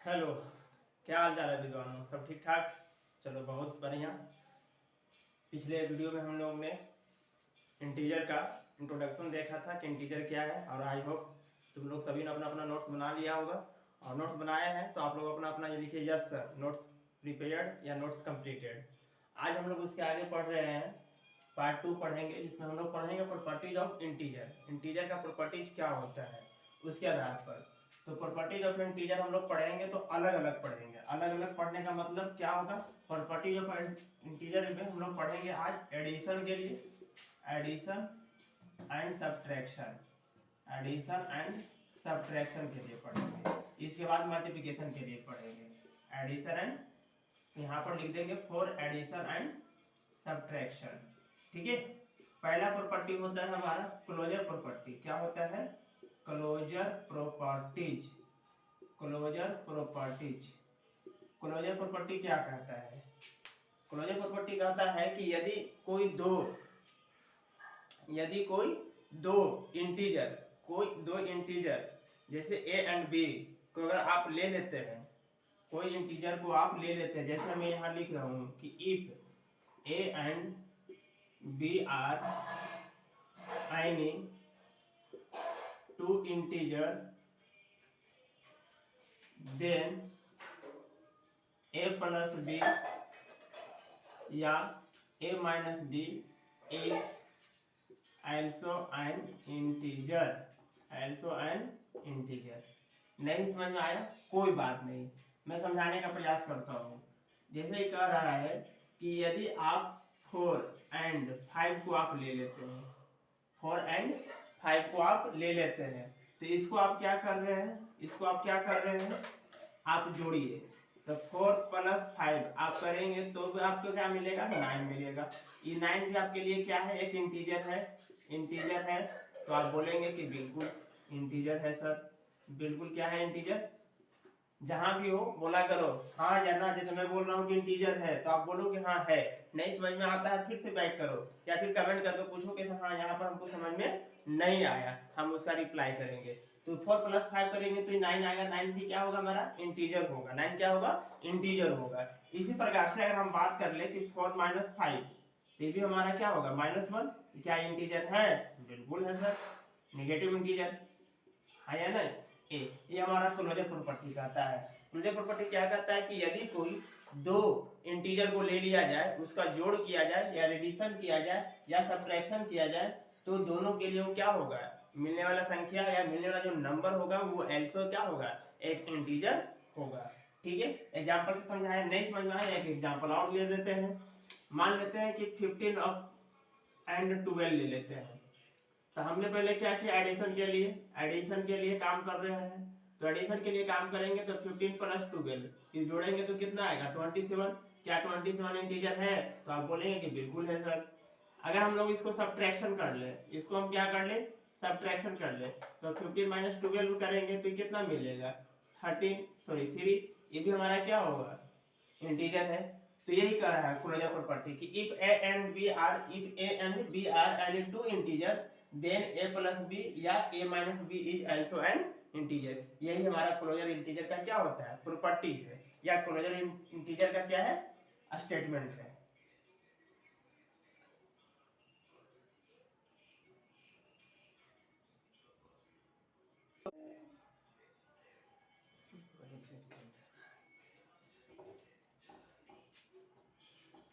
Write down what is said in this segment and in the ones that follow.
Hello, क्या हाल चाल है विद्वानों? सब ठीक ठाक? चलो बहुत बढ़िया। पिछले वीडियो में हम लोग ने इंटीजर का इंट्रोडक्शन देखा था कि इंटीजर क्या है, और आई होप तुम लोग सभी ने अपना अपना नोट्स बना लिया होगा। और नोट्स बनाए हैं तो आप लोग अपना अपना ये लिखिए, यस सर, नोट्स प्रिपेयर्ड या नोट्स कंप्लीटेड। आज हम लोग उसके आगे पढ़ रहे हैं, पार्ट 2 पढ़ेंगे, जिसमें हम लोग पढ़ेंगे प्रॉपर्टीज ऑफ इंटीजर। इंटीजर का प्रॉपर्टीज क्या होता है उसके आधार पर। तो प्रॉपर्टीज ऑफ इंटीजर हम लोग पढ़ेंगे तो अलग अलग पढ़ेंगे। अलग अलग पढ़ने का मतलब क्या होगा? प्रॉपर्टीज ऑफ इंटीजर में हम लोग पढ़ेंगे आज एडिशन के लिए, addition and subtraction, addition and subtraction के लिए पढ़ेंगे। इसके बाद मल्टीप्लिकेशन के लिए पढ़ेंगे, एडिशन एंड, यहाँ पर लिख देंगे फॉर एडिशन एंड सब्ट्रैक्शन। ठीक है। पहला प्रॉपर्टी होता है हमारा क्लोजर प्रॉपर्टी। क्या होता है? Closure properties. Closure properties. Closure property क्या कहता है? क्लोजर प्रॉपर्टी कहता है कि कोई दो इंटीजर जैसे a एंड b को अगर आप ले लेते हैं, कोई इंटीजर को आप ले लेते हैं, जैसे मैं यहाँ लिख रहा हूँ कि if a and b are any two integer then a plus b या a minus b is also an integer, also an integer। नहीं समझ में आया? कोई बात नहीं, मैं समझाने का प्रयास करता हूँ। जैसे ही कह रहा है कि यदि आप 4 एंड 5 को आप ले लेते हैं, 4 एंड 5 को आप ले लेते हैं, तो इसको आप क्या कर रहे हैं? आप जोड़िए। तो 4 प्लस 5 आप करेंगे तो भी आपको क्या मिलेगा? 9 मिलेगा। ये 9 भी आपके लिए क्या है? एक इंटीजर है। तो आप बोलेंगे कि बिल्कुल इंटीजर है सर। बिल्कुल क्या है? इंटीजर। जहां भी हो बोला करो हाँ या ना। जैसे मैं बोल रहा हूँ कि इंटीजर है तो आप बोलो कि हाँ है। नहीं समझ में आता है फिर से बैक करो या फिर कमेंट कर दो, पूछो कि हाँ यहाँ पर हमको समझ में नहीं आया, हम उसका रिप्लाई करेंगे। तो 4 प्लस 5 करेंगे तो 9 आएगा। 9 भी क्या होगा? हमारा इंटीजर होगा। 9 क्या होगा? इंटीजर होगा। इसी प्रकार से अगर हम बात कर ले कि 4 माइनस 5, ये भी हमारा क्या होगा? -1। क्या इंटीजर है? बिल्कुल है सर, निगेटिव इंटीजर है या नहीं? ये हमारा क्लोजर प्रॉपर्टी कहता है। क्लोजर प्रॉपर्टी क्या कहता है कि यदि कोई दो इंटीजर को ले लिया जाए, उसका जोड़ किया जाए या एडिशन किया जाए या सब्ट्रैक्शन किया जाए, तो दोनों के लिए वो क्या होगा? मिलने वाला संख्या या मिलने वाला जो नंबर होगा वो एल्सो क्या होगा? एक इंटीजर होगा। ठीक है। एग्जांपल से समझाया, नहीं समझ में आया एक एग्जांपल और ले देते हैं। मान लेते हैं कि 15 एंड 12 ले लेते हैं। तो हमने पहले क्या किया? एडिशन के लिए काम कर रहे हैं। तो एडिशन के लिए काम करेंगे तो 15 प्लस 12 इस जोड़ेंगे तो कितना आएगा? 27। क्या 27 इंटीजर है? तो आप बोलेंगे कि बिल्कुल है सर। अगर हम लोग इसको सब्ट्रैक्शन कर ले, इसको हम क्या कर ले? सब्ट्रैक्शन कर ले, तो 15 माइनस 12 करेंगे तो कितना मिलेगा? 3। ये भी हमारा क्या होगा? इंटीजर है। तो यही कह रहा है क्लोजर प्रॉपर्टी कि if a and b are any two integer then a plus b या a minus b is also an integer. यही हमारा क्लोजर इंटीजर का क्या होता है? प्रॉपर्टी है, या क्लोजर इंटीजर का क्या है? स्टेटमेंट है।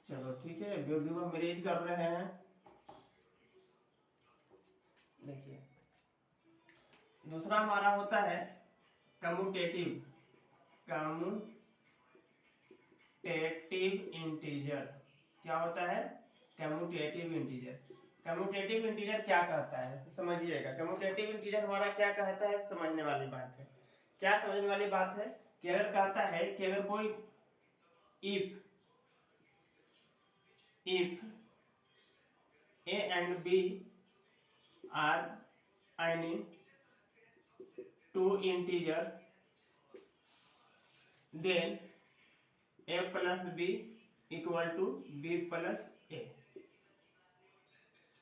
चलो ठीक है, वीडियो हम मेरेज कर रहे हैं। देखिए, दूसरा हमारा होता है कम्यूटेटिव इंटीजर। क्या होता है? Commutative integer. कम्यूटेटिव इंटीजर क्या कहता है समझिएगा। कम्यूटेटिव इंटीजर हमारा क्या कहता है? समझने वाली बात है। क्या समझने वाली बात है? कि अगर कहता है कि अगर कोई if a and b are any two integer then a plus b equal to b plus a।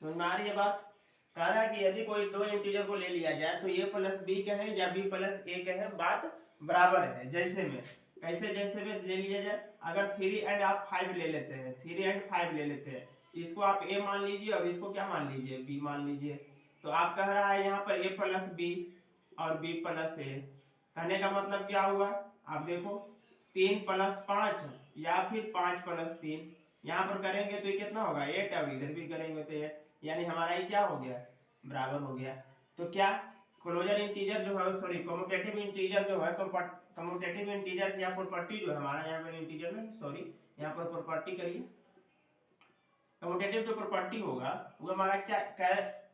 समझ में आ रही है बात? कह रहा है कि यदि कोई दो इंटीजर को ले लिया जाए तो ए प्लस बी कहें या बी प्लस ए कहें, बात बराबर है। जैसे में कैसे, जैसे में ले लिया जाए, अगर 3 एंड आप 5 ले लेते हैं, 3 एंड 5 ले लेते हैं, इसको आप ए मान लीजिए और इसको क्या मान लीजिए, बी मान लीजिए। तो आप कह रहा है यहाँ पर ए प्लस बी और बी प्लस ए, कहने का मतलब क्या हुआ, आप देखो 3 प्लस 5 या फिर 5 प्लस 3, यहाँ पर करेंगे तो ये कितना होगा 8, अब इधर भी करेंगे तो 8, यानी हमारा ये क्या हो गया, बराबर हो गया। तो क्या क्लोजर इंटीजर जो है, सॉरी कम्यूटेटिव इंटीजर जो है, कम्यूटेटिव इंटीजर की प्रॉपर्टी जो है हमारा, यहाँ पर इंटीजर में सॉरी यहाँ पर प्रॉपर्टी करिए, कम्यूटेटिव जो प्रॉपर्टी होगा वो हमारा क्या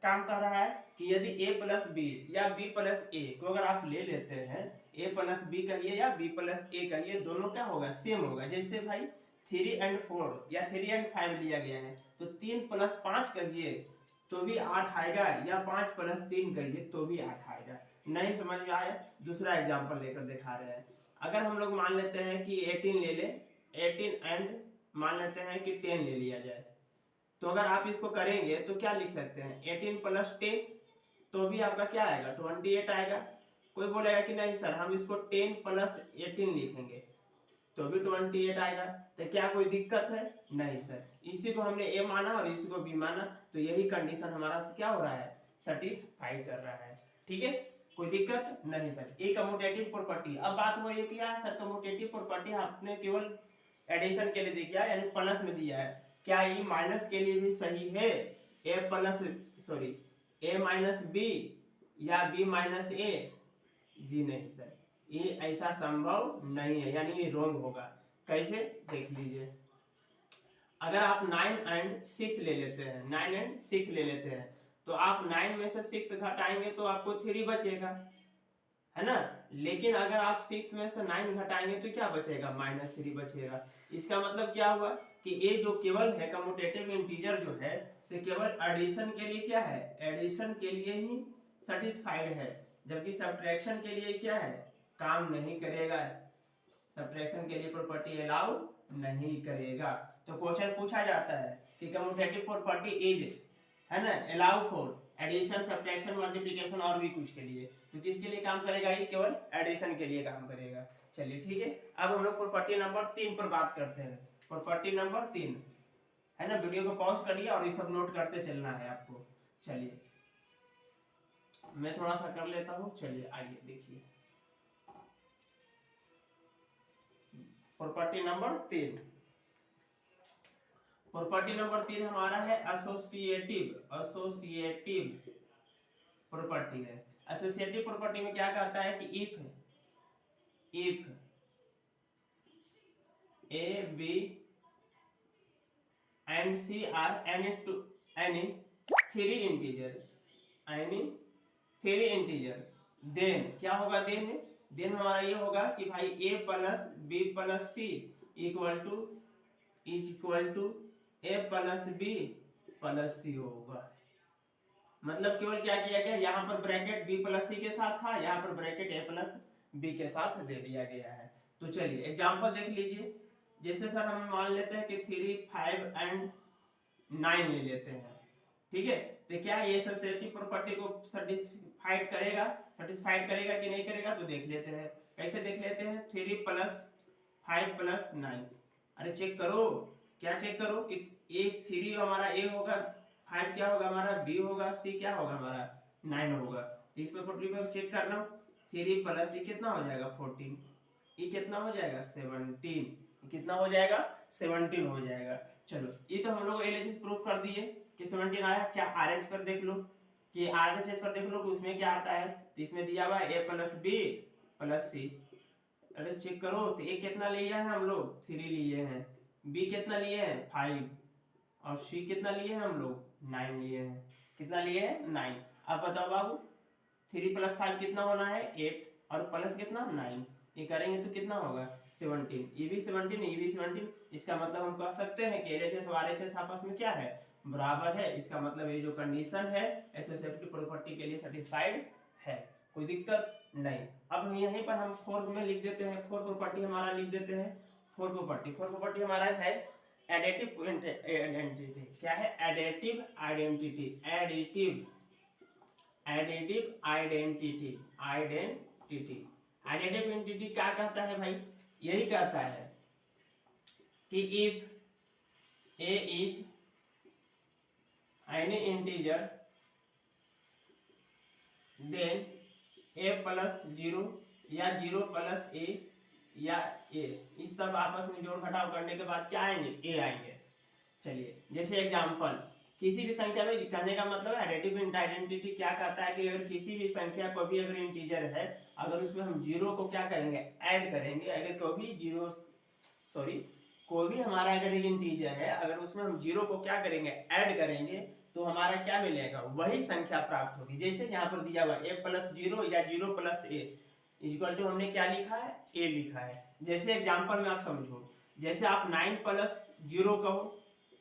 काम कर रहा है कि यदि a प्लस बी या b प्लस ए को अगर आप ले लेते हैं, a प्लस बी कहिए या b प्लस ए कहिए, दोनों क्या होगा, सेम होगा। जैसे भाई 3 एंड 4 या 3 एंड 5 लिया गया है, तो 3 प्लस 5 कहिए तो भी 8 आएगा, या 5 प्लस 3 कहिए तो भी 8 आएगा। नहीं समझ में आया, दूसरा एग्जाम्पल लेकर दिखा रहे हैं। अगर हम लोग मान लेते हैं कि 18 ले ले, 18 एंड मान लेते हैं कि 10 ले लिया जाए, तो अगर आप इसको करेंगे तो क्या लिख सकते हैं, 18 प्लस 10 तो भी आपका क्या आएगा, 28 आएगा। कोई बोलेगा कि नहीं सर हम इसको 10 प्लस 18 लिखेंगे तो भी 28 आएगा, तो क्या कोई दिक्कत है, नहीं सर। इसी को हमने ए माना और इसी को बी माना, तो यही कंडीशन हमारा क्या हो रहा है, सेटिस्फाई कर रहा है। ठीक है, कोई दिक्कत नहीं सर। ये कम्यूटेटिव प्रॉपर्टी। अब बात वो ये किया सर, कम्यूटेटिव प्रॉपर्टी आपने केवल एडिशन के लिए दिया है, यानी प्लस में दिया है, क्या ये माइनस के लिए भी सही है, ए प्लस सॉरी ए माइनस बी या बी माइनस ए, जी नहीं सर, ये ऐसा संभव नहीं है, यानी ये रॉन्ग होगा। कैसे, देख लीजिए, अगर आप 9 एंड 6 ले लेते हैं, 9 एंड 6 ले लेते हैं, तो आप 9 में से 6 घटाएंगे तो आपको 3 बचेगा, है ना। लेकिन अगर आप 6 में से 9 घटाएंगे तो क्या बचेगा, -3 बचेगा। इसका मतलब क्या हुआ कि ये जो केवल है कम्यूटेटिव इंटीजर जो है, से केवल एडिशन के लिए क्या है, एडिशन के लिए ही सेटिस्फाइड है, जबकि सब्ट्रैक्शन के लिए क्या है, काम नहीं करेगा, सब्ट्रैक्शन के लिए प्रॉपर्टी अलाउ नहीं करेगा। तो क्वेश्चन पूछा जाता है कि कम्यूटेटिव प्रॉपर्टी इज, है ना, allow for addition, subtraction, multiplication और भी कुछ के लिए, तो किसके लिए काम करेगा, ये केवल एडिशन के लिए काम करेगा। चलिए ठीक है, अब हम लोग प्रॉपर्टी नंबर 3 पर बात करते हैं। प्रॉपर्टी नंबर 3, है ना, वीडियो को पॉज करिए और ये सब नोट करते चलना है आपको। चलिए मैं थोड़ा सा कर लेता हूँ, चलिए आइए देखिए प्रॉपर्टी नंबर 3। प्रॉपर्टी नंबर 3 हमारा है एसोसिएटिव, एसोसिएटिव प्रॉपर्टी है। एसोसिएटिव प्रॉपर्टी में क्या कहता है कि if A B and C are any three integer, then क्या होगा, देन हमारा ये होगा कि भाई A plus B plus C equal to A plus B plus C होगा। मतलब केवल क्या किया गया, यहाँ पर ब्रैकेट बी प्लस सी के साथ था, यहाँ पर ब्रैकेट ए प्लस बी के साथ दे दिया गया है। तो चलिए एग्जांपल देख लीजिए, जैसे सर हम मान लेते हैं कि 3, 5 एंड 9 ले लेते हैं, ठीक है। तो क्या ये एसोसिएटिव प्रॉपर्टी को सेटिस्फाइड करेगा कि नहीं करेगा, तो देख लेते हैं। कैसे देख लेते हैं, 3 प्लस 5 प्लस 9, अरे चेक करो, क्या चेक करो कि ए 3 हमारा ए होगा, 5 क्या होगा हमारा बी होगा, सी क्या होगा हमारा 9 होगा। तो इस प्रॉपर्टी को चेक करना, 3 प्लस ये कितना हो जाएगा 14, ये कितना हो जाएगा 17, कितना हो जाएगा 17 हो जाएगा। चलो ये तो हम लोग एलएचएस प्रूफ कर दिए कि 17 आया। क्या आरएच पर देख लो, कि आरएचएस पर देख लो कि उसमें क्या आता है, तो इसमें दिया हुआ ए प्लस बी प्लस सी, अरे चेक करो, तो ए कितना लिया है हम लोग 3 लिए हैं, बी कितना लिए हैं 5, और सी कितना लिए हैं हम लोग 9 लिए हैं, कितना लिए हैं 9। अब बताओ बाबू 3 प्लस 5 कितना होना है 8, और प्लस कितना 9, ये करेंगे तो कितना होगा 17, ये भी 17, ये भी 17। इसका मतलब हम कह सकते हैं कि एलएचएस और आरएचएस आपस में क्या है, बराबर है। इसका मतलब ये जो कंडीशन है एसोसिएटिव प्रॉपर्टी के लिए सेटिस्फाइड है, कोई दिक्कत नहीं। अब यहीं पर हम 4 में लिख देते हैं, 4 प्रॉपर्टी हमारा लिख देते हैं। 4 प्रॉपर्टी हमारा है एडिटिव आइडेंटिटी। क्या है, additive identity, additive additive identity. Additive identity क्या कहता है भाई? यही कहता है कि if a is any integer then a plus 0 या 0 प्लस ए या ए, इस सब आपस में जोड़ घटाव करने के बाद क्या आएंगे? ए आएंगे। चलिए जैसे एग्जांपल, किसी भी संख्या में, कहने का मतलब एडिटिव आइडेंटिटी क्या कहता है कि अगर किसी भी संख्या को भी अगर इंटीजर है, अगर उसमें हम 0 को क्या करेंगे? ऐड करेंगे। अगर कोई भी हमारा अगर एक इंटीजर है, अगर उसमें हम 0 को क्या करेंगे? ऐड करेंगे, तो हमारा क्या मिलेगा? वही संख्या प्राप्त होगी। जैसे यहाँ पर दिया हुआ a प्लस 0 या 0 प्लस ए इक्वल टू हमने क्या लिखा है? a लिखा है। जैसे एग्जांपल में आप समझो, जैसे आप 9 प्लस 0 कहो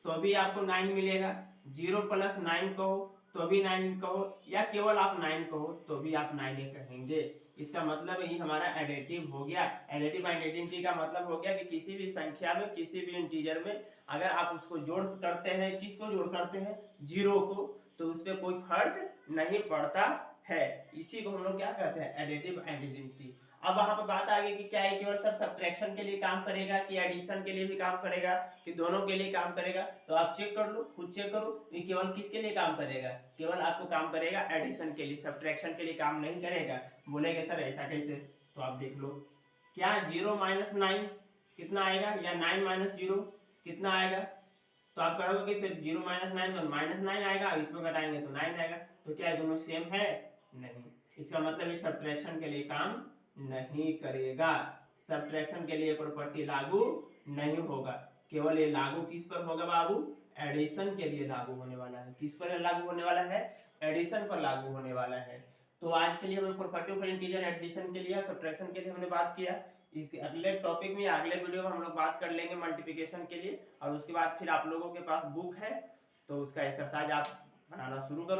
तो भी आपको 9 मिलेगा, 0 प्लस 9 कहो तो भी 9 कहो, या केवल आप 9 कहो तो भी आप 9 ही कहेंगे। इसका मतलब ये हमारा एडिटिव हो गया। एडिटिव आइडेंटिटी का मतलब हो गया कि किसी भी संख्या में, किसी भी इंटीजर में अगर आप उसको जोड़ करते हैं, किसको जोड़ करते हैं? 0 को, तो उस पर कोई फर्क नहीं पड़ता है। इसी को हम लोग क्या कहते हैं? Additive identity. अब वहां पर बात आ गई कि क्या ये केवल सर सब्ट्रैक्शन के लिए काम करेगा कि एडिशन के लिए भी काम करेगा, कि दोनों के लिए काम करेगा? तो आप चेक कर लो, खुद चेक करो, ये केवल किसके लिए काम करेगा? केवल आपको काम करेगा एडिशन के लिए, सब्ट्रैक्शन के लिए काम नहीं करेगा। बोलेंगे सर ऐसा कैसे? तो आप देख लो, क्या 0 माइनस 9 कितना आएगा, या 9 माइनस 0 कितना आएगा? तो आप कहोगे कि सिर्फ 0 माइनस 9 तो माइनस 9 आएगा, इसमें घटाएंगे तो 9 आएगा। तो क्या दोनों सेम है? नहीं। इसका मतलब ये सब्ट्रैक्शन के लिए काम नहीं करेगा, सब्ट्रैक्शन के लिए प्रॉपर्टी लागू नहीं होगा। केवल ये लागू किस पर होगा बाबू? एडिशन के लिए लागू होने वाला है। किस पर लागू होने वाला है? एडिशन पर लागू होने वाला है। तो आज के लिए हमने प्रॉपर्टी ऑफ इंटीजर एडिशन के लिए, सब्ट्रैक्शन के लिए हमने बात किया। इसके अगले टॉपिक में, अगले वीडियो में हम लोग बात कर लेंगे मल्टीप्लिकेशन के लिए, और उसके बाद फिर आप लोगों के पास बुक है तो उसका एक्सरसाइज आप बनाना शुरू करो।